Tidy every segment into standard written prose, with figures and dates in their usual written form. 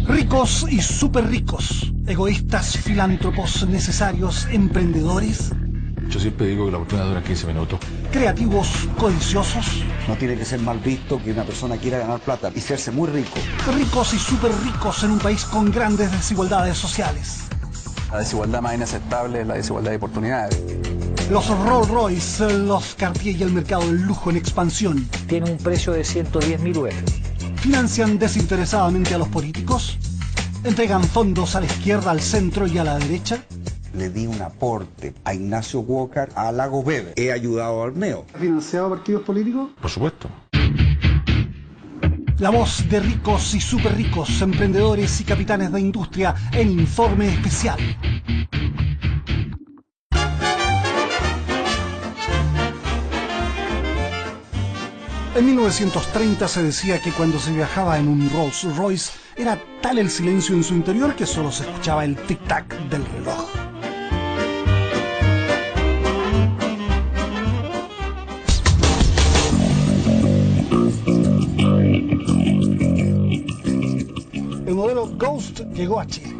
Ricos y súper ricos, egoístas, filántropos, necesarios, emprendedores. Yo siempre digo que la oportunidad dura 15 minutos. Creativos, codiciosos. No tiene que ser mal visto que una persona quiera ganar plata y hacerse muy rico. Ricos y súper ricos en un país con grandes desigualdades sociales. La desigualdad más inaceptable es la desigualdad de oportunidades. Los Rolls Royce, los Cartier y el mercado del lujo en expansión. Tiene un precio de 110.000 UF. Financian desinteresadamente a los políticos. Entregan fondos a la izquierda, al centro y a la derecha. Le di un aporte a Ignacio Walker, a Lagos Weber. He ayudado al MEO. ¿Ha financiado partidos políticos? Por supuesto. La voz de ricos y súper ricos, emprendedores y capitanes de industria en Informe Especial. En 1930 se decía que cuando se viajaba en un Rolls Royce era tal el silencio en su interior que solo se escuchaba el tic-tac del reloj. El modelo Ghost llegó a Chile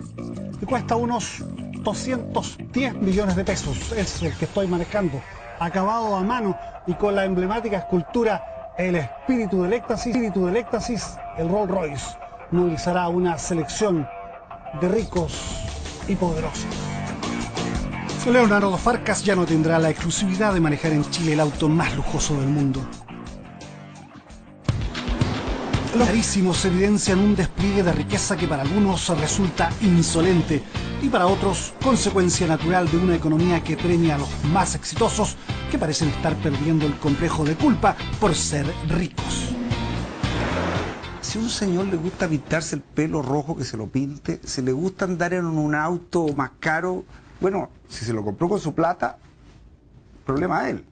y cuesta unos 210 millones de pesos. Es el que estoy manejando, acabado a mano y con la emblemática escultura El espíritu del éxtasis, el Rolls Royce movilizará una selección de ricos y poderosos. Leonardo Farcas ya no tendrá la exclusividad de manejar en Chile el auto más lujoso del mundo. Los carísimos evidencian un despliegue de riqueza que para algunos resulta insolente y para otros consecuencia natural de una economía que premia a los más exitosos que parecen estar perdiendo el complejo de culpa por ser ricos. Si a un señor le gusta pintarse el pelo rojo, que se lo pinte. Si le gusta andar en un auto más caro, bueno, si se lo compró con su plata, problema de él.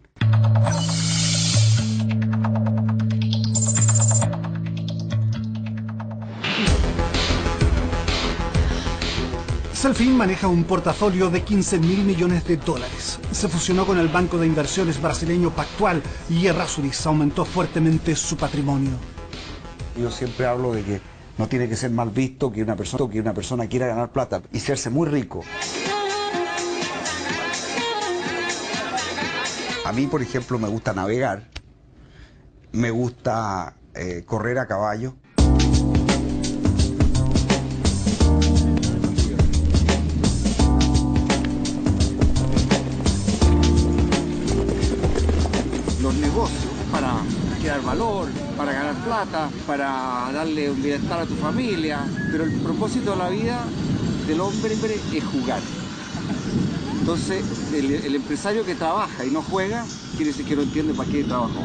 Celfin maneja un portafolio de 15.000 millones de dólares. Se fusionó con el banco de inversiones brasileño Pactual y Errázuriz aumentó fuertemente su patrimonio. Yo siempre hablo de que no tiene que ser mal visto que una persona quiera ganar plata y hacerse muy rico. A mí, por ejemplo, me gusta navegar, me gusta correr a caballo. Los negocios para crear valor, para ganar plata, para darle un bienestar a tu familia, pero el propósito de la vida del hombre es jugar. Entonces, el empresario que trabaja y no juega, quiere decir que no entiende para qué trabajó.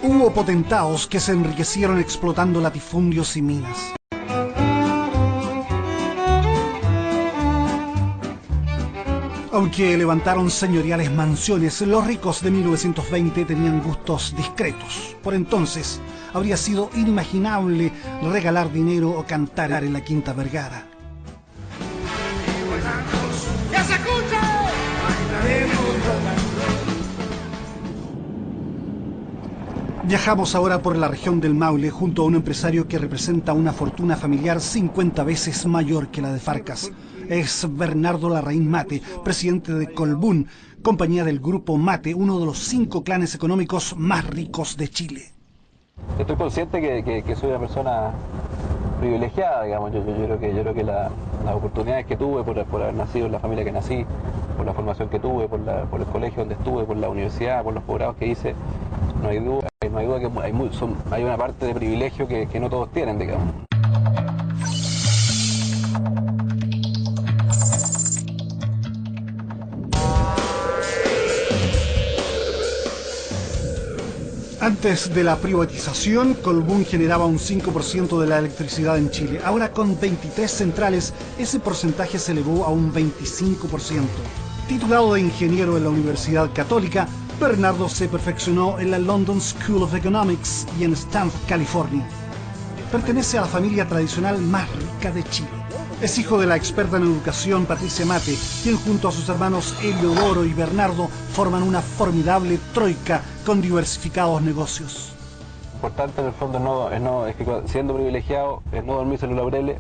Hubo potentados que se enriquecieron explotando latifundios y minas. Aunque levantaron señoriales mansiones, los ricos de 1920 tenían gustos discretos. Por entonces, habría sido inimaginable regalar dinero o cantar en la Quinta Vergara. ¡Ya se escucha! Viajamos ahora por la región del Maule junto a un empresario que representa una fortuna familiar 50 veces mayor que la de Farcas. Es Bernardo Larraín Mate, presidente de Colbún, compañía del Grupo Mate, uno de los 5 clanes económicos más ricos de Chile. Estoy consciente que soy una persona privilegiada, digamos. Yo creo que las oportunidades que tuve por haber nacido en la familia que nací, por la formación que tuve, por el colegio donde estuve, por la universidad, por los posgrados que hice, no hay duda que hay una parte de privilegio que no todos tienen, digamos. Antes de la privatización, Colbún generaba un 5% de la electricidad en Chile. Ahora, con 23 centrales, ese porcentaje se elevó a un 25%. Titulado de ingeniero en la Universidad Católica, Bernardo se perfeccionó en la London School of Economics y en Stanford, California. Pertenece a la familia tradicional más rica de Chile. Es hijo de la experta en educación Patricia Mate, quien junto a sus hermanos Eliodoro y Bernardo forman una formidable troika con diversificados negocios. importante en el fondo es que siendo privilegiado, no dormirse en los laureles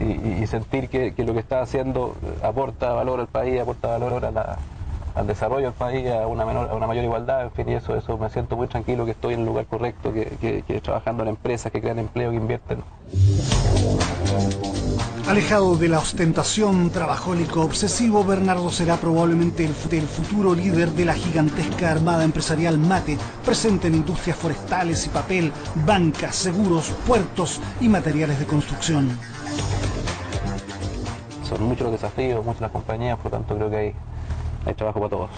y sentir que lo que está haciendo aporta valor al país, aporta valor al desarrollo del país, a una mayor igualdad, en fin, y eso me siento muy tranquilo que estoy en el lugar correcto, que trabajando en empresas que crean empleo, que invierten. Alejado de la ostentación trabajólico obsesivo, Bernardo será probablemente el futuro líder de la gigantesca armada empresarial MATE, presente en industrias forestales y papel, bancas, seguros, puertos y materiales de construcción. Son muchos los desafíos, muchas las compañías, por lo tanto creo que hay trabajo para todos.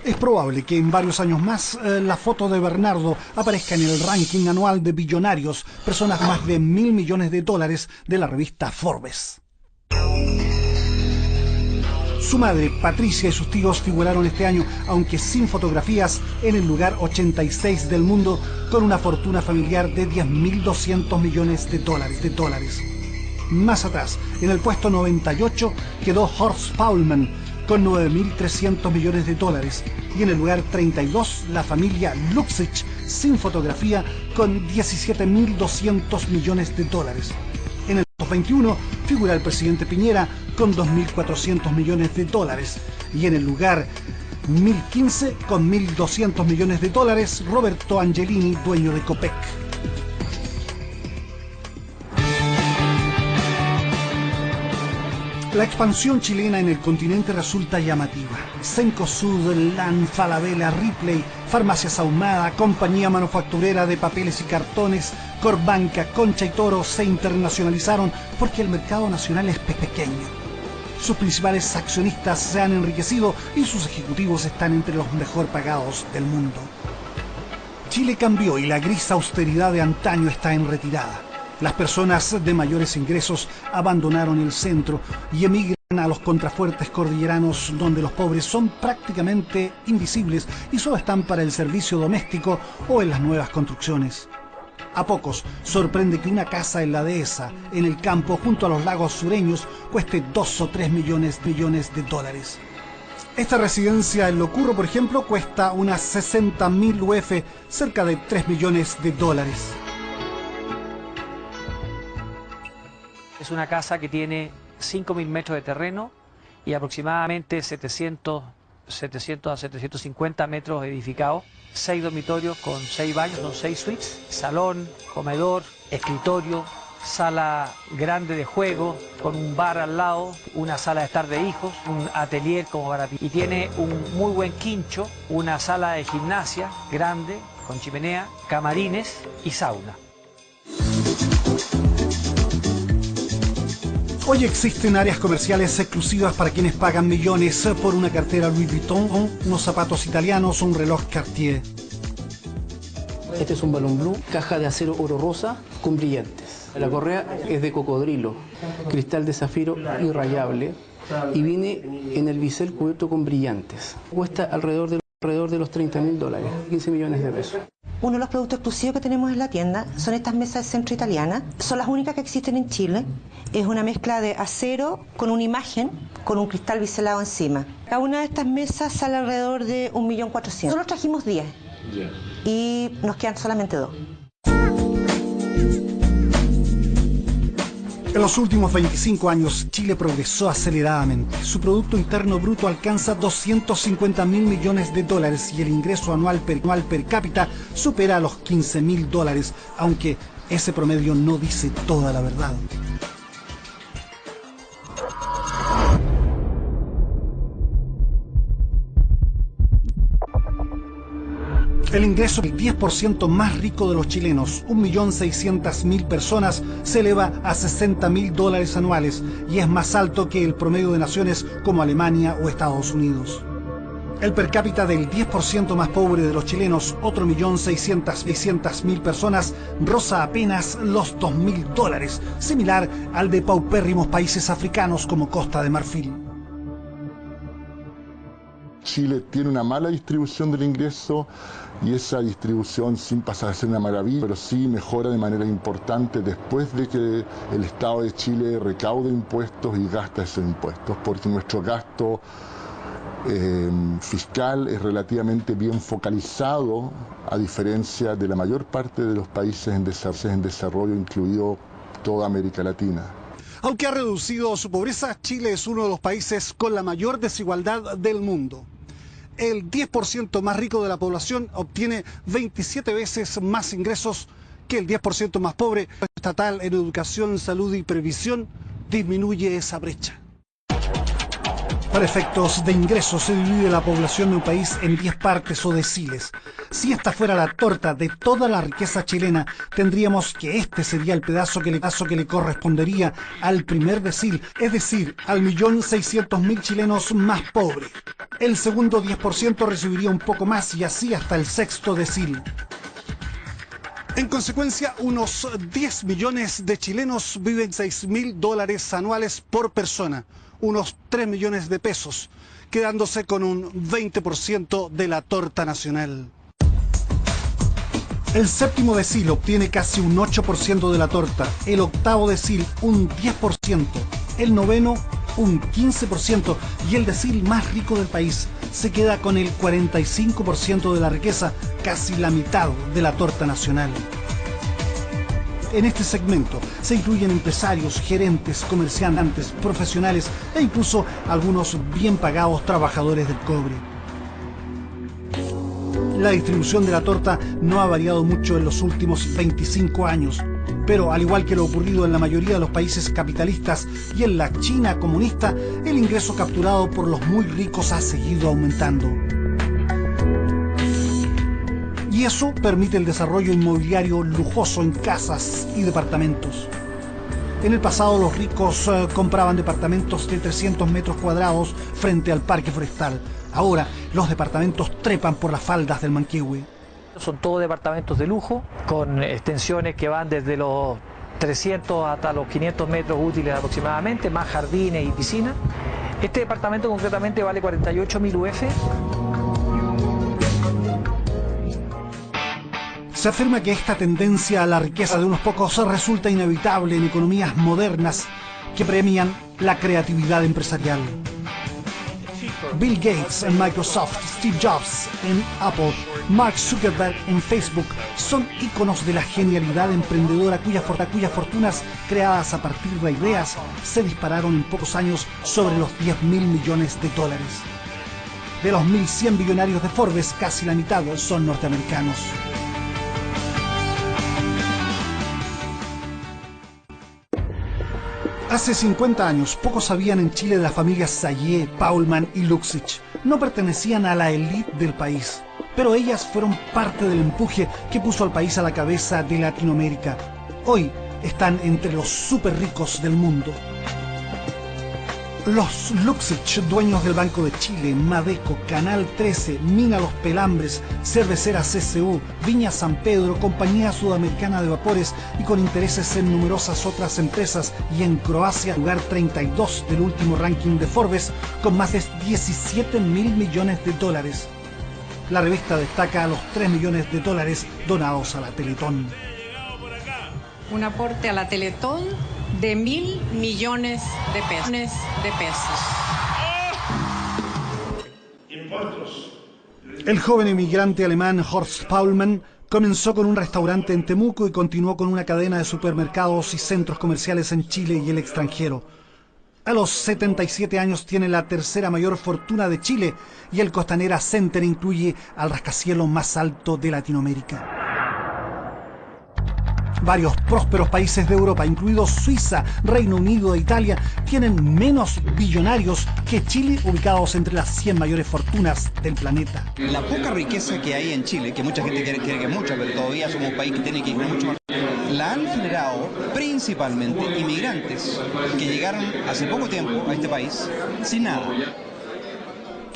Es probable que en varios años más la foto de Bernardo aparezca en el ranking anual de billonarios, personas más de $1.000 millones de la revista Forbes. Su madre, Patricia, y sus tíos figuraron este año, aunque sin fotografías, en el lugar 86 del mundo, con una fortuna familiar de $10.200 millones de dólares. Más atrás, en el puesto 98, quedó Horst Paulmann, con $9.300 millones y en el lugar 32 la familia Luxich sin fotografía con $17.200 millones. En el top 21 figura el presidente Piñera con $2.400 millones y en el lugar 1015 con $1.200 millones Roberto Angelini, dueño de Copec. La expansión chilena en el continente resulta llamativa. Cencosud, LAN, Falabella, Ripley, Farmacias Ahumada, Compañía Manufacturera de Papeles y Cartones, Corbanca, Concha y Toro se internacionalizaron porque el mercado nacional es pequeño. Sus principales accionistas se han enriquecido y sus ejecutivos están entre los mejor pagados del mundo. Chile cambió y la gris austeridad de antaño está en retirada. Las personas de mayores ingresos abandonaron el centro y emigran a los contrafuertes cordilleranos, donde los pobres son prácticamente invisibles y solo están para el servicio doméstico o en las nuevas construcciones. A pocos sorprende que una casa en la dehesa, en el campo junto a los lagos sureños, cueste 2 o 3 millones de dólares. Esta residencia en Locurro, por ejemplo, cuesta unas 60.000 UF, cerca de 3 millones de dólares. Es una casa que tiene 5.000 metros de terreno y aproximadamente 700 a 750 metros edificados, 6 dormitorios con 6 baños, son 6 suites, salón, comedor, escritorio, sala grande de juego con un bar al lado, una sala de estar de hijos, un atelier como para ti. Y tiene un muy buen quincho, una sala de gimnasia grande con chimenea, camarines y sauna. Hoy existen áreas comerciales exclusivas para quienes pagan millones por una cartera Louis Vuitton, unos zapatos italianos o un reloj Cartier. Este es un balón blue, caja de acero oro rosa con brillantes. La correa es de cocodrilo, cristal de zafiro irrayable y viene en el bisel cubierto con brillantes. Cuesta alrededor de los $30.000, 15 millones de pesos. Uno de los productos exclusivos que tenemos en la tienda son estas mesas de centro italianas. Son las únicas que existen en Chile. Es una mezcla de acero con una imagen, con un cristal biselado encima. Cada una de estas mesas sale alrededor de 1.400.000. Nosotros trajimos 10 y nos quedan solamente 2. En los últimos 25 años, Chile progresó aceleradamente. Su Producto Interno Bruto alcanza $250.000 millones y el ingreso anual per cápita supera los $15.000, aunque ese promedio no dice toda la verdad. El ingreso del 10% más rico de los chilenos, 1.600.000 personas, se eleva a $60.000 anuales y es más alto que el promedio de naciones como Alemania o Estados Unidos. El per cápita del 10% más pobre de los chilenos, otro 1.600.000 personas, roza apenas los $2.000, similar al de paupérrimos países africanos como Costa de Marfil. Chile tiene una mala distribución del ingreso y esa distribución, sin pasar a ser una maravilla, pero sí mejora de manera importante después de que el Estado de Chile recauda impuestos y gasta esos impuestos, porque nuestro gasto fiscal es relativamente bien focalizado, a diferencia de la mayor parte de los países en desarrollo, incluido toda América Latina. Aunque ha reducido su pobreza, Chile es uno de los países con la mayor desigualdad del mundo. El 10% más rico de la población obtiene 27 veces más ingresos que el 10% más pobre. El estatal en educación, salud y previsión disminuye esa brecha. Para efectos de ingresos se divide la población de un país en 10 partes o deciles. Si esta fuera la torta de toda la riqueza chilena, tendríamos que este sería el pedazo que le correspondería al primer decil, es decir, al 1.600.000 chilenos más pobres. El segundo 10% recibiría un poco más y así hasta el sexto decil. En consecuencia, unos 10 millones de chilenos viven $6.000 anuales por persona, unos 3 millones de pesos, quedándose con un 20% de la torta nacional. El séptimo decil obtiene casi un 8% de la torta, el octavo decil un 10%, el noveno un 15% y el decil más rico del país se queda con el 45% de la riqueza, casi la mitad de la torta nacional. En este segmento se incluyen empresarios, gerentes, comerciantes, profesionales e incluso algunos bien pagados trabajadores del cobre. La distribución de la torta no ha variado mucho en los últimos 25 años, pero al igual que lo ocurrido en la mayoría de los países capitalistas y en la China comunista, el ingreso capturado por los muy ricos ha seguido aumentando. Y eso permite el desarrollo inmobiliario lujoso en casas y departamentos. En el pasado los ricos compraban departamentos de 300 metros cuadrados frente al parque forestal. Ahora los departamentos trepan por las faldas del Manquehue. Son todos departamentos de lujo, con extensiones que van desde los 300 hasta los 500 metros útiles aproximadamente, más jardines y piscinas. Este departamento concretamente vale 48.000 UF. Se afirma que esta tendencia a la riqueza de unos pocos resulta inevitable en economías modernas que premian la creatividad empresarial. Bill Gates en Microsoft, Steve Jobs en Apple, Mark Zuckerberg en Facebook son íconos de la genialidad emprendedora cuyas fortunas creadas a partir de ideas se dispararon en pocos años sobre los $10.000 millones. De los 1.100 billonarios de Forbes, casi la mitad son norteamericanos. Hace 50 años, pocos sabían en Chile de las familias Sayé, Paulman y Luxich. No pertenecían a la élite del país, pero ellas fueron parte del empuje que puso al país a la cabeza de Latinoamérica. Hoy están entre los súper ricos del mundo. Los Luxich, dueños del Banco de Chile, Madeco, Canal 13, Mina Los Pelambres, Cervecera CCU, Viña San Pedro, Compañía Sudamericana de Vapores y con intereses en numerosas otras empresas y en Croacia, lugar 32 del último ranking de Forbes, con más de $17.000 millones. La revista destaca los $3 millones donados a la Teletón. Un aporte a la Teletón de $1.000 millones de pesos. El joven inmigrante alemán Horst Paulman comenzó con un restaurante en Temuco y continuó con una cadena de supermercados y centros comerciales en Chile y el extranjero. A los 77 años tiene la tercera mayor fortuna de Chile y el Costanera Center incluye al rascacielos más alto de Latinoamérica. Varios prósperos países de Europa, incluidos Suiza, Reino Unido e Italia, tienen menos billonarios que Chile, ubicados entre las 100 mayores fortunas del planeta. La poca riqueza que hay en Chile, que mucha gente quiere que mucha, pero todavía somos un país que tiene que ir mucho más, la han generado principalmente inmigrantes que llegaron hace poco tiempo a este país sin nada.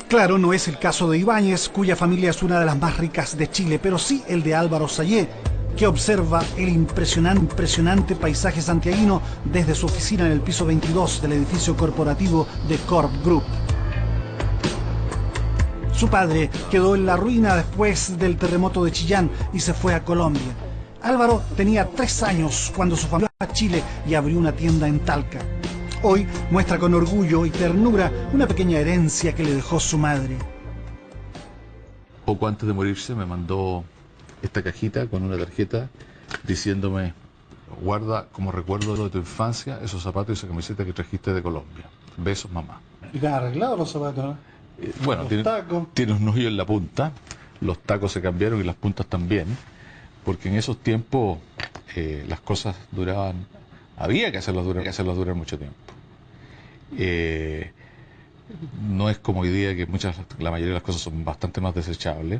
Claro, no es el caso de Ibáñez, cuya familia es una de las más ricas de Chile, pero sí el de Álvaro Sayé, que observa el impresionante paisaje santiaguino desde su oficina en el piso 22 del edificio corporativo de Corp Group. Su padre quedó en la ruina después del terremoto de Chillán y se fue a Colombia. Álvaro tenía 3 años cuando su familia fue a Chile y abrió una tienda en Talca. Hoy muestra con orgullo y ternura una pequeña herencia que le dejó su madre. Poco antes de morirse me mandó esta cajita con una tarjeta diciéndome: guarda como recuerdo de tu infancia esos zapatos y esa camiseta que trajiste de Colombia. Besos, mamá. ¿Y te han arreglado los zapatos? Bueno, tiene un hoyo en la punta, los tacos se cambiaron y las puntas también, porque en esos tiempos las cosas duraban, había que hacerlas durar mucho tiempo. No es como hoy día que la mayoría de las cosas son bastante más desechables.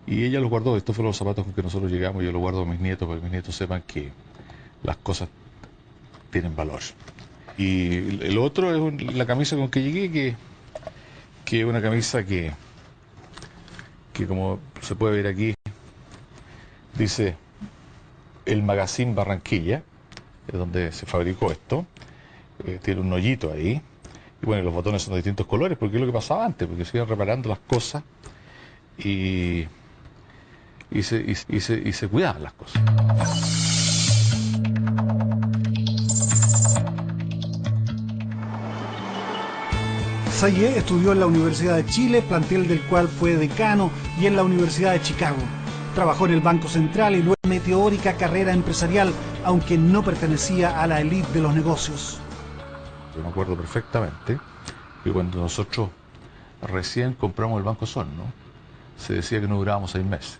Y ella los guardó. Estos fueron los zapatos con que nosotros llegamos. Yo los guardo a mis nietos para que mis nietos sepan que las cosas tienen valor. Y el otro es la camisa con que llegué, que es una camisa que como se puede ver aquí, dice el Magazine Barranquilla, es donde se fabricó esto. Tiene un hoyito ahí. Y bueno, los botones son de distintos colores, porque es lo que pasaba antes, porque se iban reparando las cosas y se cuidaban las cosas. Sayé estudió en la Universidad de Chile, plantel del cual fue decano, y en la Universidad de Chicago. Trabajó en el Banco Central y luego en meteórica carrera empresarial, aunque no pertenecía a la élite de los negocios. Yo me acuerdo perfectamente que cuando nosotros recién compramos el Banco Osorno, se decía que no durábamos 6 meses.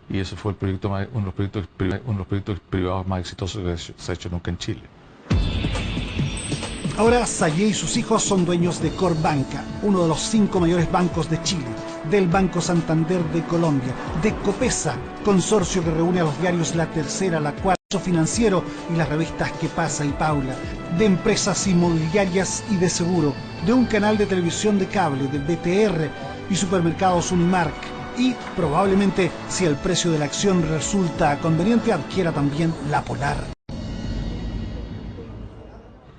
Y ese fue uno de los proyectos privados más exitosos que se ha hecho nunca en Chile. Ahora Sayé y sus hijos son dueños de Corbanca, uno de los 5 mayores bancos de Chile, del Banco Santander de Colombia, de Copesa, consorcio que reúne a los diarios La Tercera, La Cuarta, Financiero y las revistas Que Pasa y Paula, de empresas inmobiliarias y de seguro, de un canal de televisión de cable, de BTR y supermercados Unimark, y probablemente, si el precio de la acción resulta conveniente, adquiera también La Polar.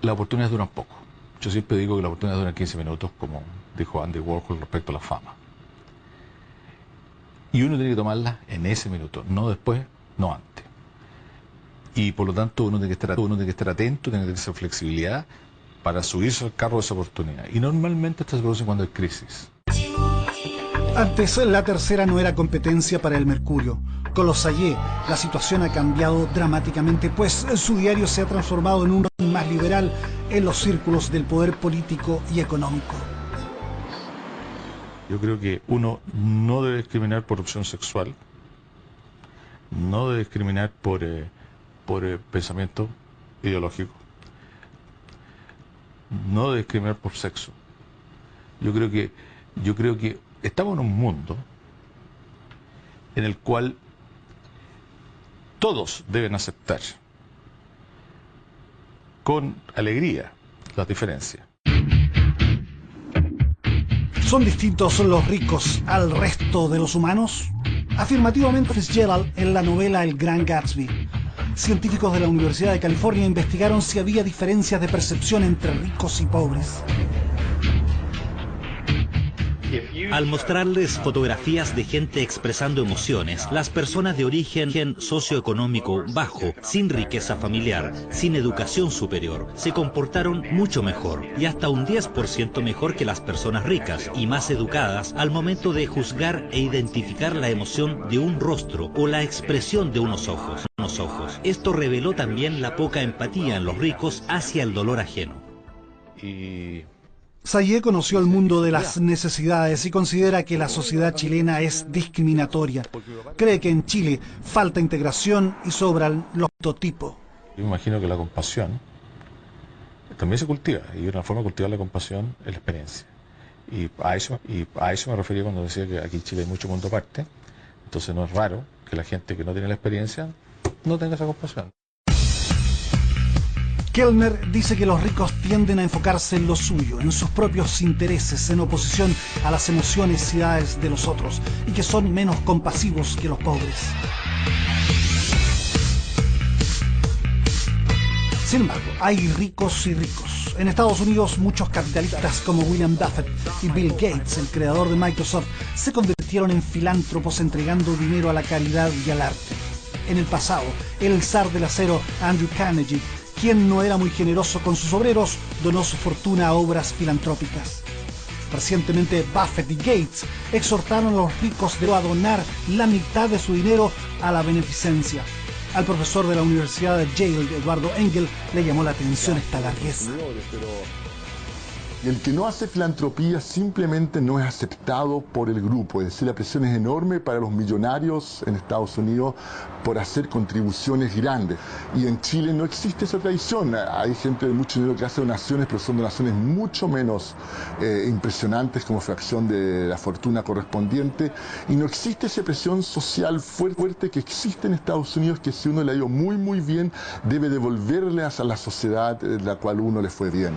Las oportunidades duran poco. Yo siempre digo que las oportunidades duran 15 minutos, como dijo Andy Warhol respecto a la fama. Y uno tiene que tomarlas en ese minuto, no después, no antes. Y por lo tanto uno tiene que estar atento, tiene que tener esa flexibilidad para subirse al carro de esa oportunidad. Y normalmente esto se produce cuando hay crisis. Antes La Tercera no era competencia para el Mercurio. Con los Sayé la situación ha cambiado dramáticamente, pues su diario se ha transformado en un más liberal en los círculos del poder político y económico. Yo creo que uno no debe discriminar por opción sexual, no debe discriminar por pensamiento ideológico, no debe discriminar por sexo. Yo creo que estamos en un mundo en el cual todos deben aceptar con alegría las diferencias. ¿Son distintos los ricos al resto de los humanos? Afirmativamente Fitzgerald en la novela El Gran Gatsby. Científicos de la Universidad de California investigaron si había diferencias de percepción entre ricos y pobres. Al mostrarles fotografías de gente expresando emociones, las personas de origen socioeconómico bajo, sin riqueza familiar, sin educación superior, se comportaron mucho mejor y hasta un 10% mejor que las personas ricas y más educadas al momento de juzgar e identificar la emoción de un rostro o la expresión de unos ojos. Esto reveló también la poca empatía en los ricos hacia el dolor ajeno. Sayé conoció el mundo de las necesidades y considera que la sociedad chilena es discriminatoria. Cree que en Chile falta integración y sobran los prototipos. Yo me imagino que la compasión también se cultiva, y una forma de cultivar la compasión es la experiencia. Y a eso me refería cuando decía que aquí en Chile hay mucho mundo aparte, entonces no es raro que la gente que no tiene la experiencia no tenga esa compasión. Kellner dice que los ricos tienden a enfocarse en lo suyo, en sus propios intereses, en oposición a las emociones y edades de los otros, y que son menos compasivos que los pobres. Sin embargo, hay ricos y ricos. En Estados Unidos, muchos capitalistas como William Buffett y Bill Gates, el creador de Microsoft, se convirtieron en filántropos entregando dinero a la caridad y al arte. En el pasado, el zar del acero Andrew Carnegie quien no era muy generoso con sus obreros, donó su fortuna a obras filantrópicas. Recientemente, Buffett y Gates exhortaron a los ricos a donar la mitad de su dinero a la beneficencia. Al profesor de la Universidad de Yale, Eduardo Engel, le llamó la atención esta largueza. El que no hace filantropía simplemente no es aceptado por el grupo, es decir, la presión es enorme para los millonarios en Estados Unidos por hacer contribuciones grandes. Y en Chile no existe esa tradición. Hay gente de mucho dinero que hace donaciones, pero son donaciones mucho menos impresionantes como fracción de la fortuna correspondiente. Y no existe esa presión social fuerte que existe en Estados Unidos, que si uno le ha ido muy bien, debe devolverle a la sociedad de la cual uno le fue bien.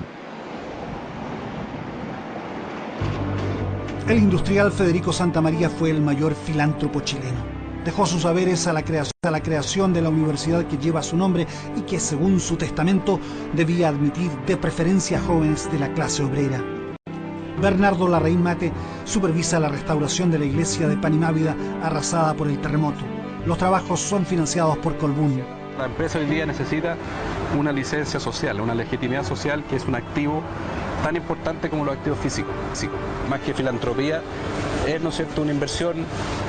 El industrial Federico Santamaría fue el mayor filántropo chileno. Dejó sus haberes a la creación de la universidad que lleva su nombre y que, según su testamento, debía admitir de preferencia a jóvenes de la clase obrera. Bernardo Larraín Mate supervisa la restauración de la iglesia de Panimávida arrasada por el terremoto. Los trabajos son financiados por Colbún. La empresa hoy día necesita una licencia social, una legitimidad social, que es un activo tan importante como los activos físicos. Sí, más que filantropía, es, ¿no es cierto?, una inversión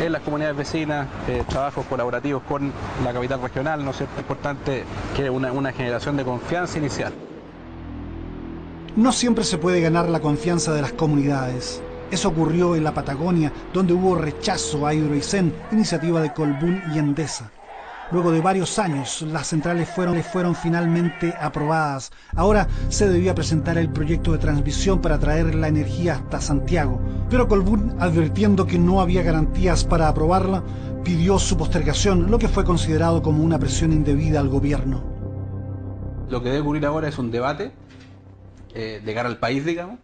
en las comunidades vecinas, trabajos colaborativos con la capital regional, ¿no es cierto?, importante que una generación de confianza inicial. No siempre se puede ganar la confianza de las comunidades. Eso ocurrió en la Patagonia, donde hubo rechazo a Hidroicén, iniciativa de Colbún y Endesa. Luego de varios años, las centrales fueron finalmente aprobadas. Ahora se debía presentar el proyecto de transmisión para traer la energía hasta Santiago. Pero Colbún, advirtiendo que no había garantías para aprobarla, pidió su postergación, lo que fue considerado como una presión indebida al gobierno. Lo que debe ocurrir ahora es un debate de cara al país, digamos,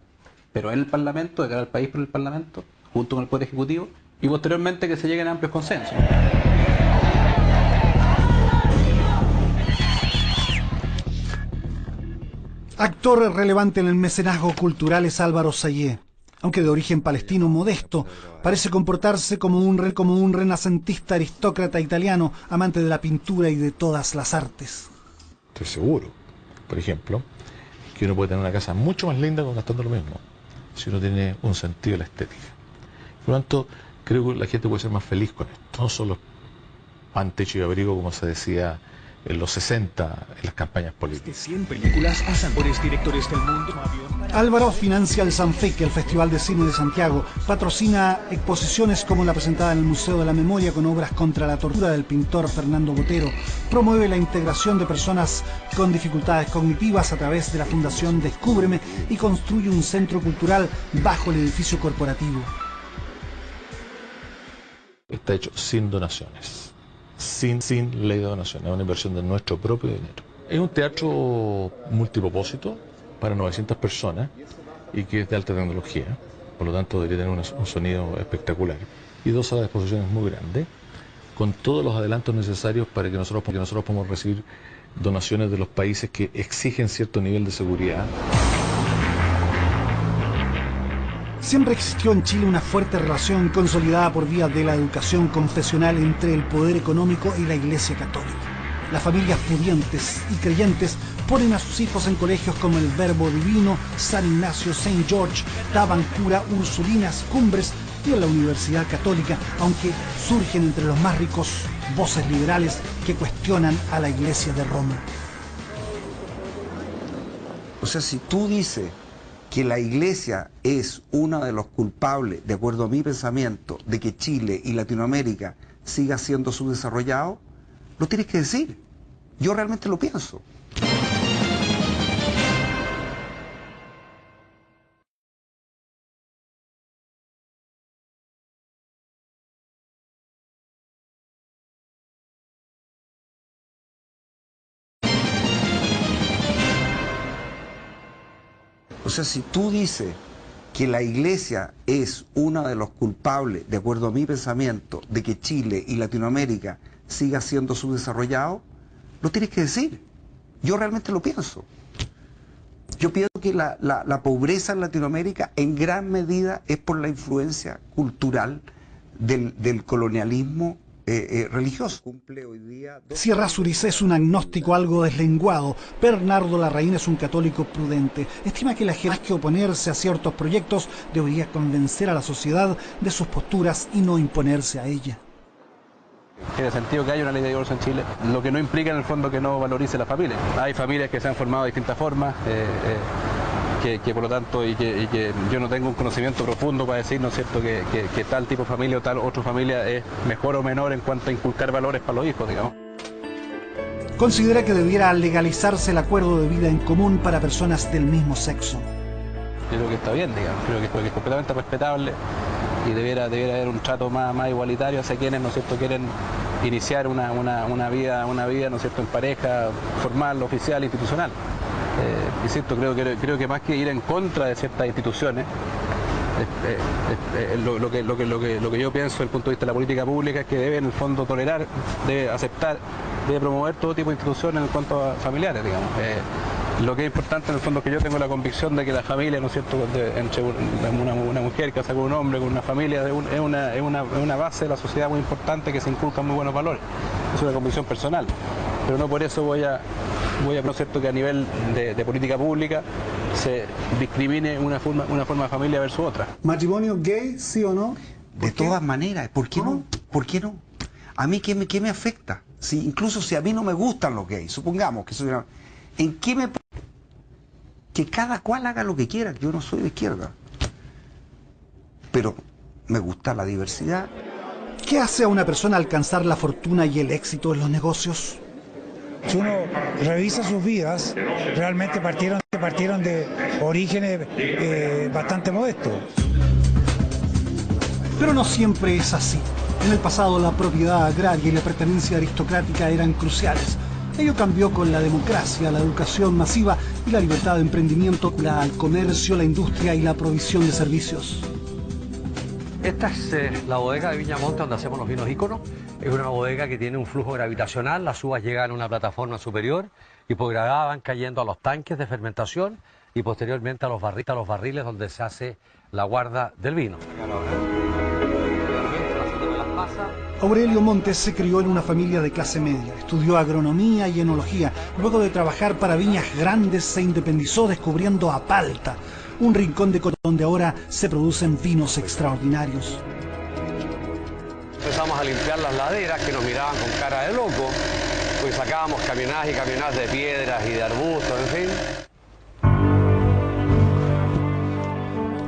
pero en el Parlamento, de cara al país por el Parlamento, junto con el Poder Ejecutivo, y posteriormente que se lleguen a amplios consensos. Actor relevante en el mecenazgo cultural es Álvaro Sayé. Aunque de origen palestino modesto, parece comportarse como un renacentista aristócrata italiano, amante de la pintura y de todas las artes. Estoy seguro, por ejemplo, que uno puede tener una casa mucho más linda gastando lo mismo, si uno tiene un sentido de la estética. Por lo tanto, creo que la gente puede ser más feliz con esto. No solo pan, techo y abrigo, como se decía en los 60 en las campañas políticas. 100 películas pasan por directores del mundo. Álvaro financia el Sanfec, el Festival de Cine de Santiago, patrocina exposiciones como la presentada en el Museo de la Memoria con obras contra la tortura del pintor Fernando Botero, promueve la integración de personas con dificultades cognitivas a través de la Fundación Descúbreme y construye un centro cultural bajo el edificio corporativo. Está hecho sin donaciones. Sin ley de donación, es una inversión de nuestro propio dinero. Es un teatro multipropósito para 900 personas y que es de alta tecnología, por lo tanto debería tener un sonido espectacular. Y 2 salas de exposiciones muy grandes, con todos los adelantos necesarios para que nosotros podamos recibir donaciones de los países que exigen cierto nivel de seguridad. Siempre existió en Chile una fuerte relación consolidada por vía de la educación confesional entre el poder económico y la Iglesia Católica. Las familias pudientes y creyentes ponen a sus hijos en colegios como el Verbo Divino, San Ignacio, Saint George, Tabancura, Ursulinas, Cumbres y en la Universidad Católica, aunque surgen entre los más ricos voces liberales que cuestionan a la Iglesia de Roma. O sea, si tú dices que la Iglesia es uno de los culpables, de acuerdo a mi pensamiento, de que Chile y Latinoamérica siga siendo subdesarrollado, lo tienes que decir. Yo realmente lo pienso. O sea, si tú dices que la Iglesia es uno de los culpables, de acuerdo a mi pensamiento, de que Chile y Latinoamérica siga siendo subdesarrollado, lo tienes que decir. Yo realmente lo pienso. Yo pienso que la pobreza en Latinoamérica en gran medida es por la influencia cultural del colonialismo religioso. Sierra Suris es un agnóstico algo deslenguado. Bernardo Larraín es un católico prudente. Estima que la gente, más que oponerse a ciertos proyectos, debería convencer a la sociedad de sus posturas y no imponerse a ella. Tiene sentido que haya una ley de divorcio en Chile, lo que no implica en el fondo que no valorice la familia. Hay familias que se han formado de distintas formas, que por lo tanto, y que yo no tengo un conocimiento profundo para decir, ¿no es cierto?, que tal tipo de familia o tal otra familia es mejor o menor en cuanto a inculcar valores para los hijos, digamos. Considera que debiera legalizarse el acuerdo de vida en común para personas del mismo sexo. Yo creo que está bien, digamos, creo que es completamente respetable y debiera haber un trato más igualitario hacia quienes, ¿no es cierto?, quieren iniciar una vida, ¿no es cierto?, en pareja, formal, oficial, institucional. Insisto, creo que más que ir en contra de ciertas instituciones, lo que yo pienso desde el punto de vista de la política pública es que debe en el fondo tolerar, debe aceptar, debe promover todo tipo de instituciones en cuanto a familiares, digamos. Lo que es importante en el fondo es que yo tengo la convicción de que la familia, ¿no es cierto?, entre una mujer casada con un hombre, con una familia, es una base de la sociedad muy importante que se inculcan muy buenos valores. Es una convicción personal, pero no por eso voy a ¿no es cierto?, que a nivel de política pública se discrimine una forma de familia versus otra. ¿Matrimonio gay, sí o no? De todas maneras, ¿por qué no? ¿Por qué no? ¿A mí qué me afecta? Incluso si a mí no me gustan los gays, supongamos que soy una... ¿En qué me... Que cada cual haga lo que quiera, yo no soy de izquierda. Pero me gusta la diversidad. ¿Qué hace a una persona alcanzar la fortuna y el éxito en los negocios? Si uno revisa sus vidas, realmente partieron de orígenes bastante modestos. Pero no siempre es así. En el pasado la propiedad agraria y la pertenencia aristocrática eran cruciales. Ello cambió con la democracia, la educación masiva y la libertad de emprendimiento, el comercio, la industria y la provisión de servicios. Esta es la bodega de Viñamonte donde hacemos los vinos íconos. Es una bodega que tiene un flujo gravitacional, las uvas llegan a una plataforma superior y por gravedad van cayendo a los tanques de fermentación y posteriormente a los barriles donde se hace la guarda del vino. Aurelio Montes se crió en una familia de clase media, estudió agronomía y enología. Luego de trabajar para viñas grandes se independizó descubriendo Apalta, un rincón de Colombia donde ahora se producen vinos extraordinarios. Empezamos a limpiar las laderas que nos miraban con cara de loco, pues sacábamos camionadas y camionadas de piedras y de arbustos, en fin.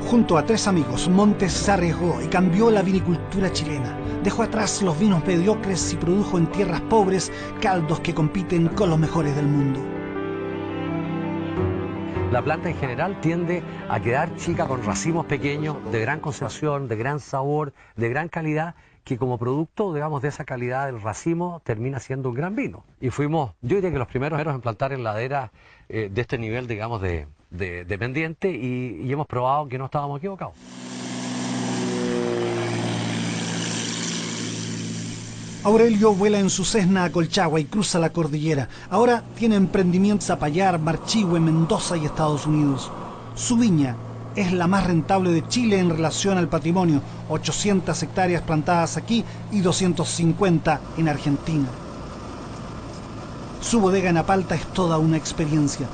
Junto a 3 amigos, Montes se arriesgó y cambió la vinicultura chilena. Dejó atrás los vinos mediocres y produjo en tierras pobres caldos que compiten con los mejores del mundo. La planta en general tiende a quedar chica con racimos pequeños, de gran conservación, de gran sabor, de gran calidad, que como producto, digamos, de esa calidad del racimo termina siendo un gran vino. Y fuimos, yo diría que los primeros en plantar en laderas de este nivel, digamos, de pendiente y hemos probado que no estábamos equivocados. Aurelio vuela en su Cessna a Colchagua y cruza la cordillera. Ahora tiene emprendimientos a Zapallar, Marchihue, Mendoza y Estados Unidos. Su viña es la más rentable de Chile en relación al patrimonio, 800 hectáreas plantadas aquí y 250 en Argentina. Su bodega en Apalta es toda una experiencia.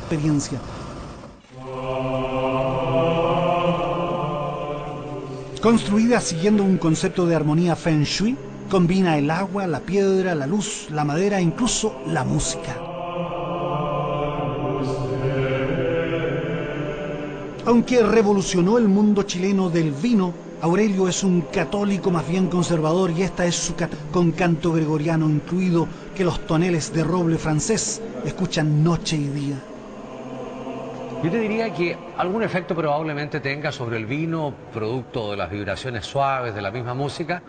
Construida siguiendo un concepto de armonía Feng Shui, combina el agua, la piedra, la luz, la madera e incluso la música. Aunque revolucionó el mundo chileno del vino, Aurelio es un católico más bien conservador y esta es su con canto gregoriano incluido que los toneles de roble francés escuchan noche y día. Yo te diría que algún efecto probablemente tenga sobre el vino, producto de las vibraciones suaves de la misma música.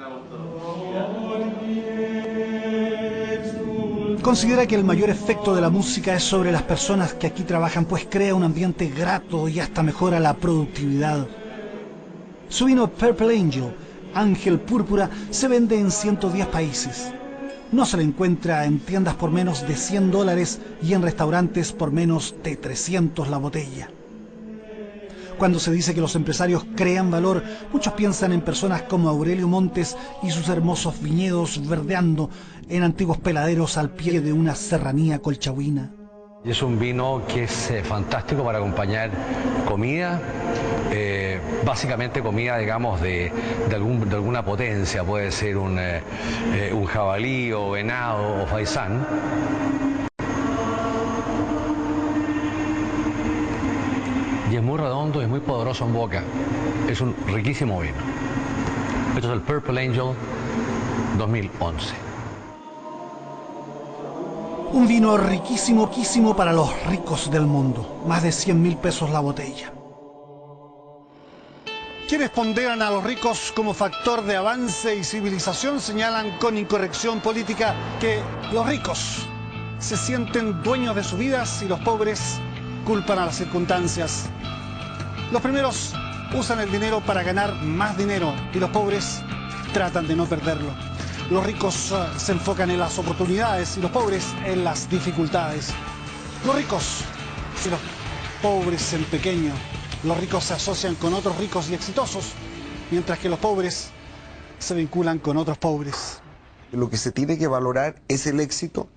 Considera que el mayor efecto de la música es sobre las personas que aquí trabajan, pues crea un ambiente grato y hasta mejora la productividad. Su vino Purple Angel, Ángel Púrpura, se vende en 110 países. No se le encuentra en tiendas por menos de $100 y en restaurantes por menos de 300 la botella. Cuando se dice que los empresarios crean valor, muchos piensan en personas como Aurelio Montes y sus hermosos viñedos verdeando en antiguos peladeros al pie de una serranía colchagüina. Es un vino que es fantástico para acompañar comida, básicamente comida, digamos, de alguna potencia, puede ser un jabalí o venado o faisán. Y es muy redondo y es muy poderoso en boca. Es un riquísimo vino. Esto es el Purple Angel 2011. Un vino riquísimo para los ricos del mundo. Más de 100.000 pesos la botella. Quienes ponderan a los ricos como factor de avance y civilización señalan con incorrección política que los ricos se sienten dueños de sus vidas y los pobres culpan a las circunstancias. Los primeros usan el dinero para ganar más dinero y los pobres tratan de no perderlo. Los ricos se enfocan en las oportunidades y los pobres en las dificultades. Los ricos y los pobres en pequeño. Los ricos se asocian con otros ricos y exitosos, mientras que los pobres se vinculan con otros pobres. Lo que se tiene que valorar es el éxito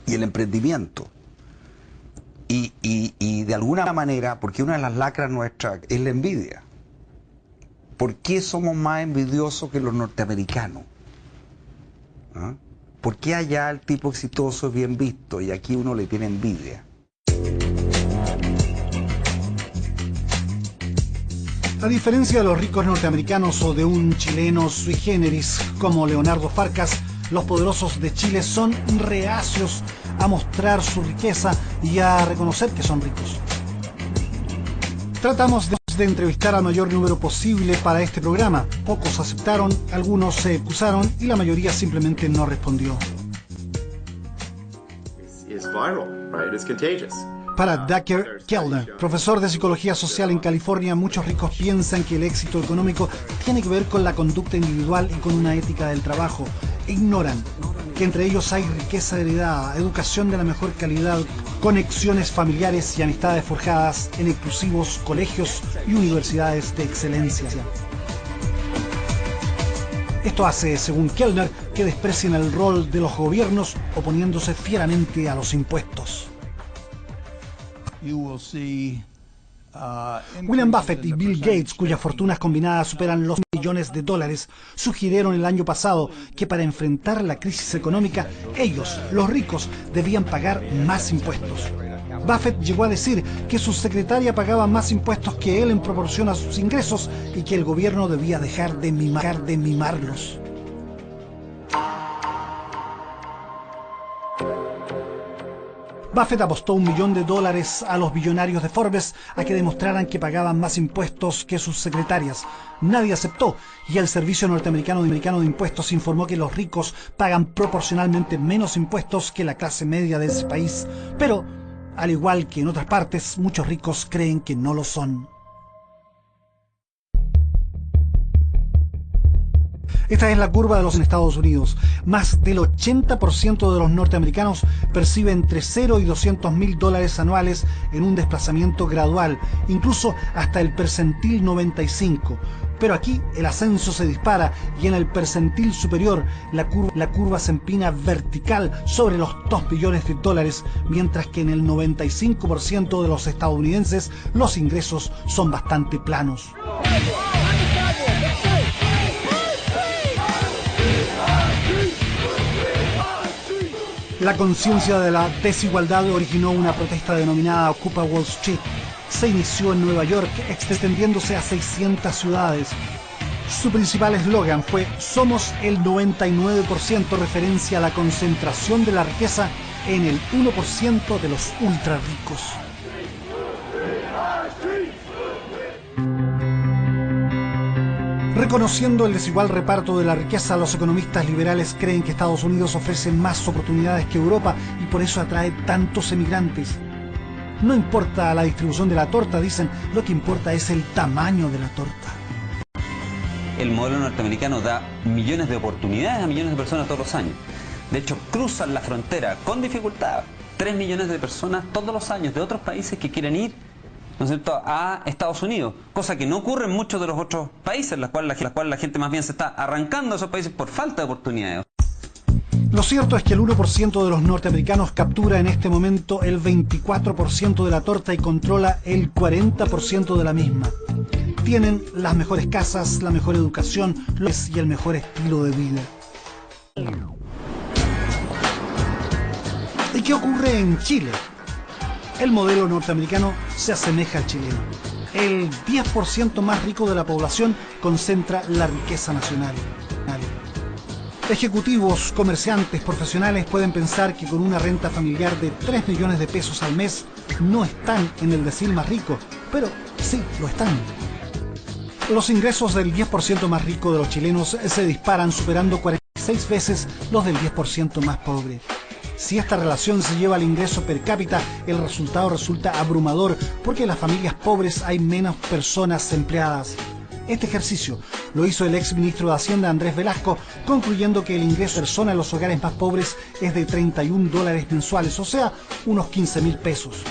y el emprendimiento. Y de alguna manera, porque una de las lacras nuestras es la envidia. ¿Por qué somos más envidiosos que los norteamericanos? ¿Ah? ¿Por qué allá el tipo exitoso es bien visto y aquí uno le tiene envidia? A diferencia de los ricos norteamericanos o de un chileno sui generis como Leonardo Farcas, los poderosos de Chile son reacios a mostrar su riqueza y a reconocer que son ricos. Tratamos de entrevistar al mayor número posible para este programa. Pocos aceptaron, algunos se excusaron y la mayoría simplemente no respondió. Para Dacher Kellner, profesor de psicología social en California, muchos ricos piensan que el éxito económico tiene que ver con la conducta individual y con una ética del trabajo. Ignoran que entre ellos hay riqueza heredada, educación de la mejor calidad, conexiones familiares y amistades forjadas en exclusivos colegios y universidades de excelencia. Esto hace, según Kellner, que desprecien el rol de los gobiernos oponiéndose fieramente a los impuestos. William Buffett y Bill Gates, cuyas fortunas combinadas superan los millones de dólares, sugirieron el año pasado que para enfrentar la crisis económica, ellos, los ricos, debían pagar más impuestos. Buffett llegó a decir que su secretaria pagaba más impuestos que él en proporción a sus ingresos y que el gobierno debía dejar de mimarlos. Buffett apostó $1 millón a los billonarios de Forbes a que demostraran que pagaban más impuestos que sus secretarias. Nadie aceptó y el Servicio Norteamericano de Impuestos informó que los ricos pagan proporcionalmente menos impuestos que la clase media de ese país. Pero, al igual que en otras partes, muchos ricos creen que no lo son. Esta es la curva de los Estados Unidos. Más del 80% de los norteamericanos percibe entre 0 y $200.000 anuales en un desplazamiento gradual, incluso hasta el percentil 95. Pero aquí el ascenso se dispara y en el percentil superior la curva se empina vertical sobre los $2 billones, mientras que en el 95% de los estadounidenses los ingresos son bastante planos. La conciencia de la desigualdad originó una protesta denominada Occupy Wall Street. Se inició en Nueva York, extendiéndose a 600 ciudades. Su principal eslogan fue "Somos el 99%", referencia a la concentración de la riqueza en el 1% de los ultra ricos. Reconociendo el desigual reparto de la riqueza, los economistas liberales creen que Estados Unidos ofrece más oportunidades que Europa y por eso atrae tantos emigrantes. No importa la distribución de la torta, dicen, lo que importa es el tamaño de la torta. El modelo norteamericano da millones de oportunidades a millones de personas todos los años. De hecho, cruzan la frontera con dificultad 3 millones de personas todos los años de otros países que quieren ir ¿no es cierto?, a Estados Unidos, cosa que no ocurre en muchos de los otros países, en las cuales la gente más bien se está arrancando a esos países por falta de oportunidades. Lo cierto es que el 1% de los norteamericanos captura en este momento el 24% de la torta y controla el 40% de la misma. Tienen las mejores casas, la mejor educación y el mejor estilo de vida. ¿Y qué ocurre en Chile? El modelo norteamericano se asemeja al chileno. El 10% más rico de la población concentra la riqueza nacional. Ejecutivos, comerciantes, profesionales pueden pensar que con una renta familiar de 3 millones de pesos al mes no están en el decil más rico, pero sí, lo están. Los ingresos del 10% más rico de los chilenos se disparan, superando 46 veces los del 10% más pobre. Si esta relación se lleva al ingreso per cápita, el resultado resulta abrumador, porque en las familias pobres hay menos personas empleadas. Este ejercicio lo hizo el ex ministro de Hacienda Andrés Velasco, concluyendo que el ingreso per persona en los hogares más pobres es de $31 mensuales, o sea, unos 15.000 pesos.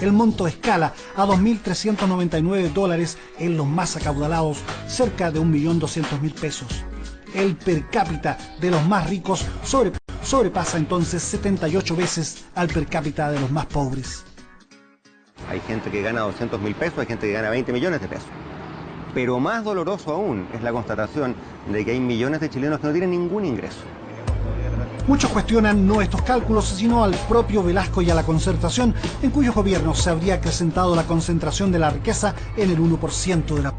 El monto escala a $2.399 en los más acaudalados, cerca de 1.200.000 pesos. El per cápita de los más ricos sobrepasa entonces 78 veces al per cápita de los más pobres. Hay gente que gana 200.000 pesos, hay gente que gana 20 millones de pesos. Pero más doloroso aún es la constatación de que hay millones de chilenos que no tienen ningún ingreso. Muchos cuestionan no estos cálculos, sino al propio Velasco y a la Concertación, en cuyos gobiernos se habría acrecentado la concentración de la riqueza en el 1% de la...